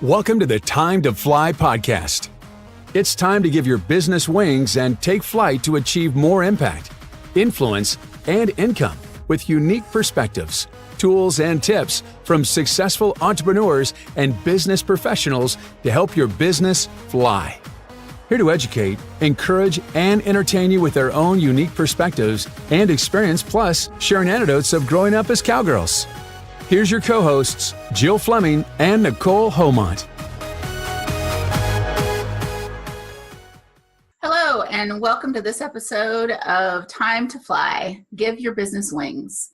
Welcome to the Time to Fly podcast. It's time to give your business wings and take flight to achieve more impact, influence, and income with unique perspectives, tools, and tips from successful entrepreneurs and business professionals to help your business fly. Here to educate, encourage, and entertain you with their own unique perspectives and experience, plus sharing anecdotes of growing up as cowgirls. Here's your co-hosts, Jill Fleming and Nikole Haumont. Hello, and welcome to this episode of Time to Fly, Give Your Business Wings.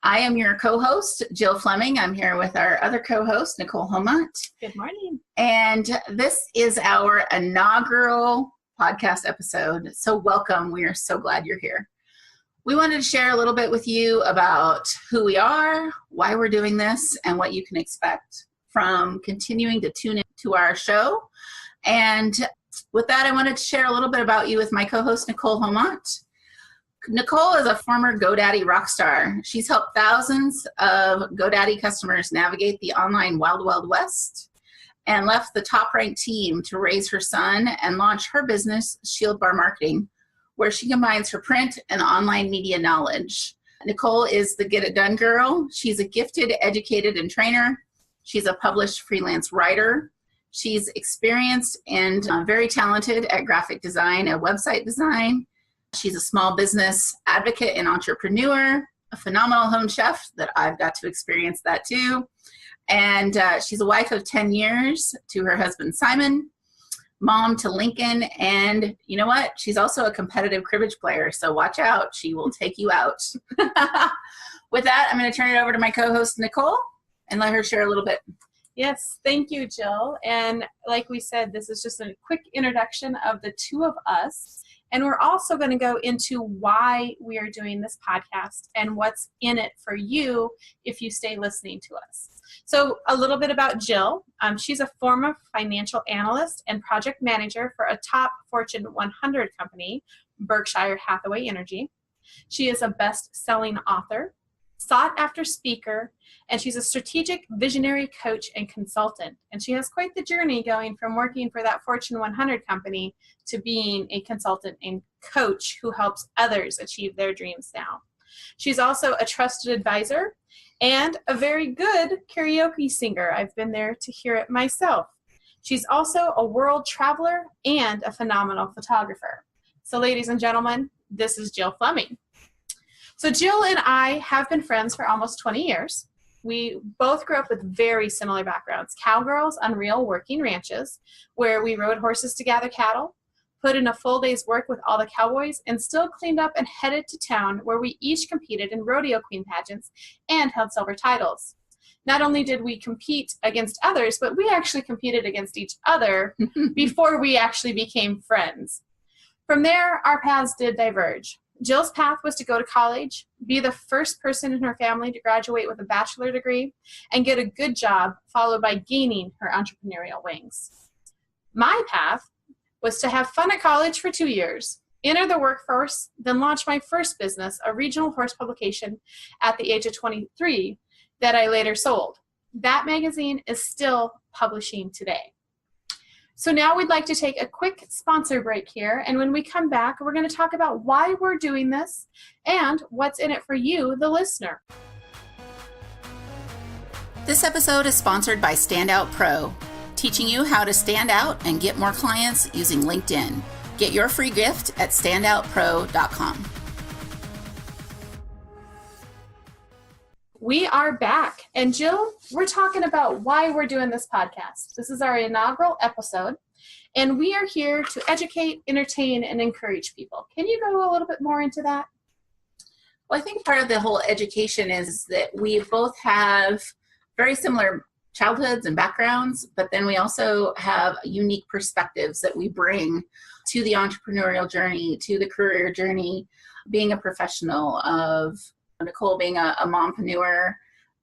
I am your co-host, Jill Fleming. I'm here with our other co-host, Nikole Haumont. Good morning. And this is our inaugural podcast episode. So welcome. We are so glad you're here. We wanted to share a little bit with you about who we are, why we're doing this, and what you can expect from continuing to tune into our show. And with that, I wanted to share a little bit about you with my co-host, Nikole Haumont. Nikole is a former GoDaddy rock star. She's helped thousands of GoDaddy customers navigate the online wild, wild west and left the top-ranked team to raise her son and launch her business, Shield Bar Marketing, where she combines her print and online media knowledge. Nikole is the Get It Done girl. She's a gifted, educated, and trainer. She's a published freelance writer. She's experienced and very talented at graphic design and website design. She's a small business advocate and entrepreneur, a phenomenal home chef that I've got to experience that too. And she's a wife of 10 years to her husband, Simon, mom to Lincoln, and you know what? She's also a competitive cribbage player, so watch out. She will take you out. With that, I'm going to turn it over to my co-host, Nikole, and let her share a little bit. Yes, thank you, Jill. And like we said, this is just a quick introduction of the two of us. And we're also going to go into why we are doing this podcast and what's in it for you if you stay listening to us. So a little bit about Jill. She's a former financial analyst and project manager for a top Fortune 100 company, Berkshire Hathaway Energy. She is a best-selling author, sought-after speaker, and she's a strategic visionary coach and consultant. And she has quite the journey going from working for that Fortune 100 company to being a consultant and coach who helps others achieve their dreams now. She's also a trusted advisor and a very good karaoke singer. I've been there to hear it myself. She's also a world traveler and a phenomenal photographer. So ladies and gentlemen, this is Jill Fleming. So Jill and I have been friends for almost 20 years. We both grew up with very similar backgrounds. Cowgirls on real working ranches where we rode horses to gather cattle, put in a full day's work with all the cowboys, and still cleaned up and headed to town where we each competed in rodeo queen pageants and held silver titles. Not only did we compete against others, but we actually competed against each other before we actually became friends. From there, our paths did diverge. Jill's path was to go to college, be the first person in her family to graduate with a bachelor degree, and get a good job, followed by gaining her entrepreneurial wings. My path was to have fun at college for 2 years, enter the workforce, then launch my first business, a regional horse publication, at the age of 23 that I later sold. That magazine is still publishing today. So now we'd like to take a quick sponsor break here, and when we come back, we're going to talk about why we're doing this and what's in it for you, the listener. This episode is sponsored by Standout Pro, teaching you how to stand out and get more clients using LinkedIn. Get your free gift at standoutpro.com. We are back. And Jill, we're talking about why we're doing this podcast. This is our inaugural episode, and we are here to educate, entertain, and encourage people. Can you go a little bit more into that? Well, I think part of the whole education is that we both have very similar childhoods and backgrounds, but then we also have unique perspectives that we bring to the entrepreneurial journey, to the career journey, being a professional, of Nikole being a mompreneur,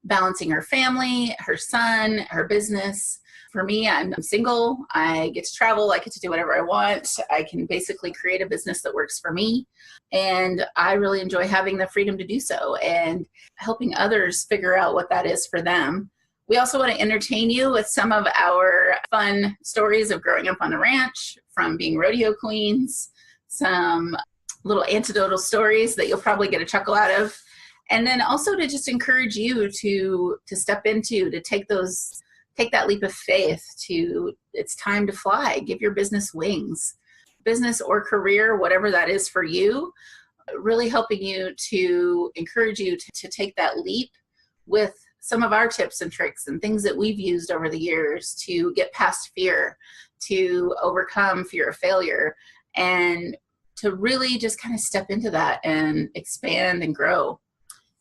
balancing her family, her son, her business. For me, I'm single. I get to travel. I get to do whatever I want. I can basically create a business that works for me. And I really enjoy having the freedom to do so and helping others figure out what that is for them. We also want to entertain you with some of our fun stories of growing up on a ranch, from being rodeo queens, some little anecdotal stories that you'll probably get a chuckle out of. And then also to just encourage you to step into, to take that leap of faith, it's time to fly, give your business wings, business or career, whatever that is for you, really helping you to encourage you to take that leap with some of our tips and tricks and things that we've used over the years to get past fear, to overcome fear of failure, and to really just kind of step into that and expand and grow.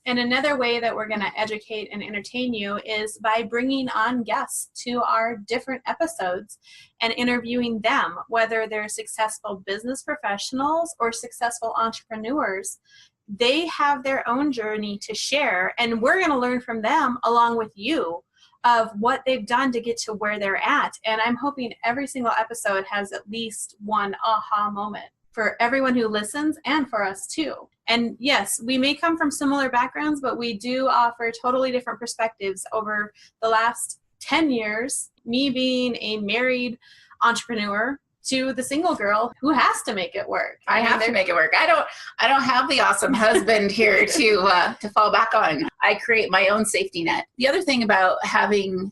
And another way that we're going to educate and entertain you is by bringing on guests to our different episodes and interviewing them, whether they're successful business professionals or successful entrepreneurs. They have their own journey to share, and we're going to learn from them along with you of what they've done to get to where they're at. And I'm hoping every single episode has at least one aha moment for everyone who listens and for us too. And yes, we may come from similar backgrounds, but we do offer totally different perspectives over the last 10 years, me being a married entrepreneur to the single girl who has to make it work. I have to make it work. I don't have the awesome husband here to fall back on. I create my own safety net. The other thing about having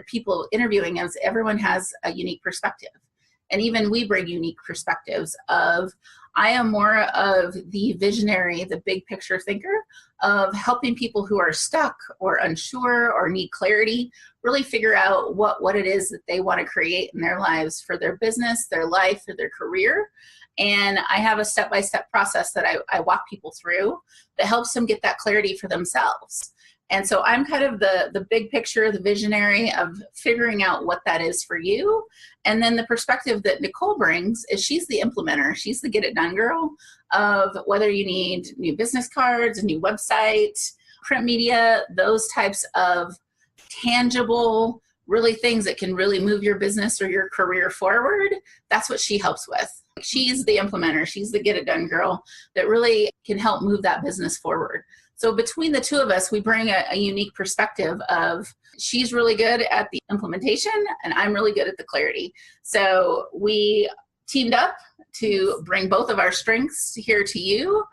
people interviewing is everyone has a unique perspective. And even we bring unique perspectives of, I am more of the visionary, the big picture thinker of helping people who are stuck or unsure or need clarity, really figure out what it is that they want to create in their lives for their business, their life, or their career. And I have a step-by-step process that I walk people through that helps them get that clarity for themselves. And so I'm kind of the big picture, the visionary of figuring out what that is for you. And then the perspective that Nikole brings is she's the implementer. She's the get it done girl of whether you need new business cards, a new website, print media, those types of tangible, really things that can really move your business or your career forward. That's what she helps with. She's the implementer. She's the get it done girl that really can help move that business forward. So between the two of us, we bring a unique perspective of she's really good at the implementation and I'm really good at the clarity. So we teamed up to bring both of our strengths here to you,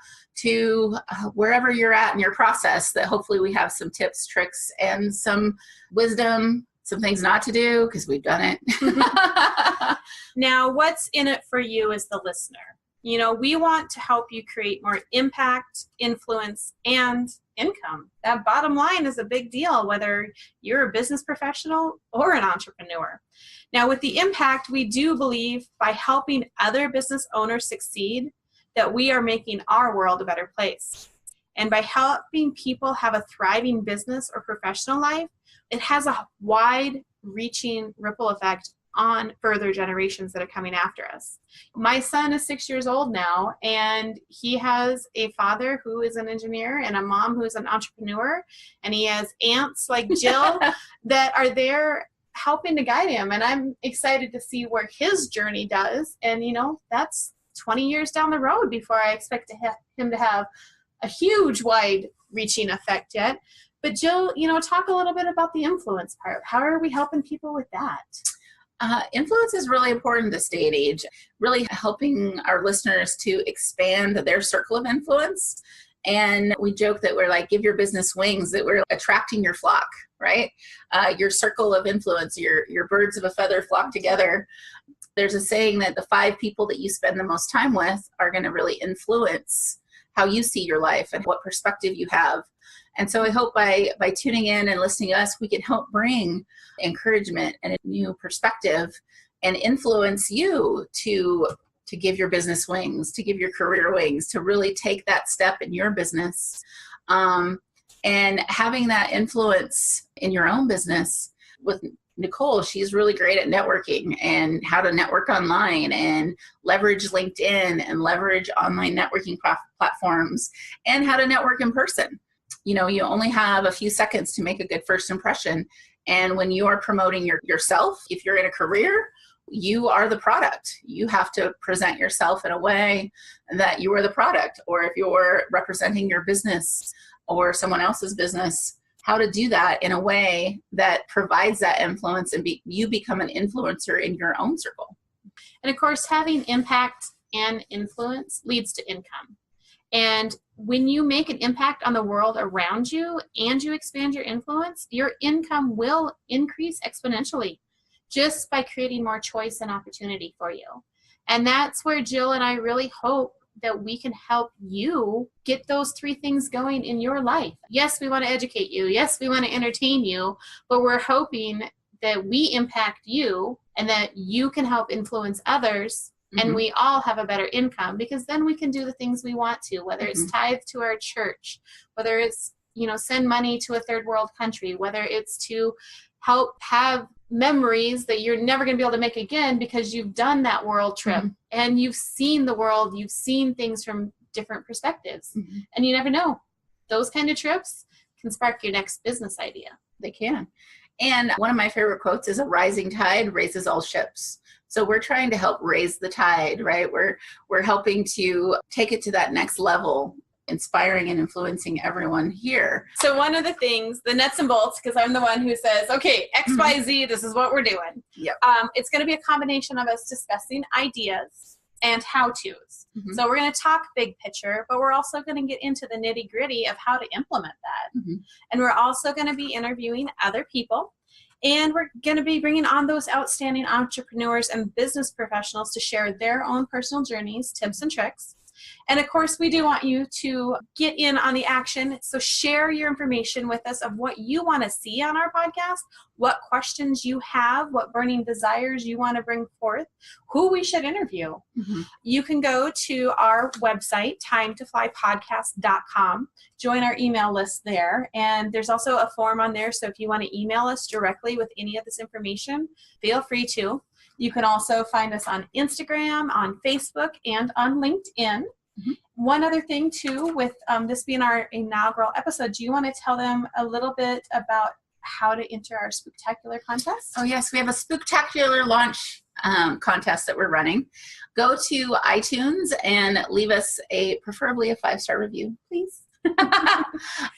to wherever you're at in your process, that hopefully we have some tips, tricks, and some wisdom, some things not to do because we've done it. Now, what's in it for you as the listener? You know, we want to help you create more impact, influence, and income. That bottom line is a big deal, whether you're a business professional or an entrepreneur. Now, with the impact, we do believe by helping other business owners succeed, that we are making our world a better place. And by helping people have a thriving business or professional life, it has a wide-reaching ripple effect on further generations that are coming after us. My son is 6 years old now, and he has a father who is an engineer and a mom who is an entrepreneur, and he has aunts like Jill that are there helping to guide him. And I'm excited to see where his journey does. And, you know, that's 20 years down the road before I expect him to have a huge, wide-reaching effect yet. But Jill, you know, talk a little bit about the influence part. How are we helping people with that? Influence is really important this day and age, really helping our listeners to expand their circle of influence. And we joke that we're like, give your business wings, that we're attracting your flock, right? Your circle of influence, your birds of a feather flock together. There's a saying that the 5 people that you spend the most time with are going to really influence how you see your life and what perspective you have. And so I hope by tuning in and listening to us, we can help bring encouragement and a new perspective and influence you to give your business wings, to give your career wings, to really take that step in your business. And having that influence in your own business with Nikole, she's really great at networking and how to network online and leverage LinkedIn and leverage online networking platforms and how to network in person. You know, you only have a few seconds to make a good first impression. And when you are promoting yourself, if you're in a career, you are the product. You have to present yourself in a way that you are the product. Or if you're representing your business or someone else's business, how to do that in a way that provides that influence and you become an influencer in your own circle. And of course, having impact and influence leads to income. And when you make an impact on the world around you and you expand your influence, your income will increase exponentially just by creating more choice and opportunity for you. And that's where Jill and I really hope that we can help you get those three things going in your life. Yes, we want to educate you. Yes, we want to entertain you, but we're hoping that we impact you and that you can help influence others. And we all have a better income, because then we can do the things we want to, whether it's tithe to our church, whether it's, send money to a third world country, whether it's to help have memories that you're never going to be able to make again because you've done that world trip and you've seen the world, you've seen things from different perspectives, and you never know. Those kind of trips can spark your next business idea. They can. And one of my favorite quotes is, a rising tide raises all ships. So we're trying to help raise the tide, right? We're helping to take it to that next level, inspiring and influencing everyone here. So one of the things, the nuts and bolts, because I'm the one who says, okay, X, Y, Z, this is what we're doing. Yep. It's going to be a combination of us discussing ideas and how-tos. So we're going to talk big picture, but we're also going to get into the nitty-gritty of how to implement that. And we're also going to be interviewing other people. And we're going to be bringing on those outstanding entrepreneurs and business professionals to share their own personal journeys, tips, and tricks. And of course, we do want you to get in on the action. So share your information with us of what you want to see on our podcast, what questions you have, what burning desires you want to bring forth, who we should interview. You can go to our website, timetoflypodcast.com, join our email list there. And there's also a form on there. So if you want to email us directly with any of this information, feel free to. You can also find us on Instagram, on Facebook, and on LinkedIn. One other thing, too, with this being our inaugural episode, do you want to tell them a little bit about how to enter our Spooktacular contest? Oh, yes. We have a Spooktacular launch contest that we're running. Go to iTunes and leave us preferably a 5-star review, please.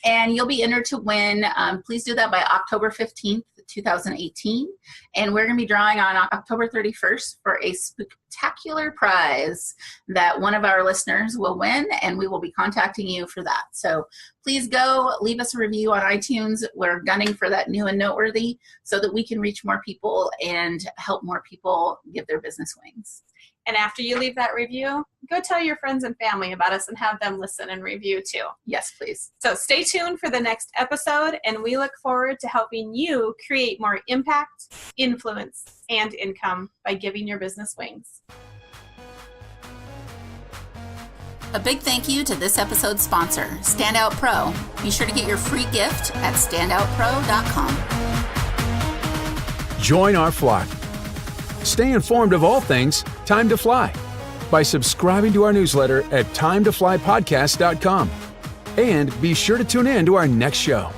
And you'll be entered to win. Please do that by October 15th, 2018. And we're going to be drawing on October 31st for a spectacular prize that one of our listeners will win, and we will be contacting you for that. So please go leave us a review on iTunes. We're gunning for that new and noteworthy so that we can reach more people and help more people give their business wings. And after you leave that review, go tell your friends and family about us and have them listen and review too. Yes, please. So stay tuned for the next episode, and we look forward to helping you create more impact, influence, and income by giving your business wings. A big thank you to this episode's sponsor, Standout Pro. Be sure to get your free gift at standoutpro.com. Join our flock. Stay informed of all things Time to Fly by subscribing to our newsletter at timetoflypodcast.com. And be sure to tune in to our next show.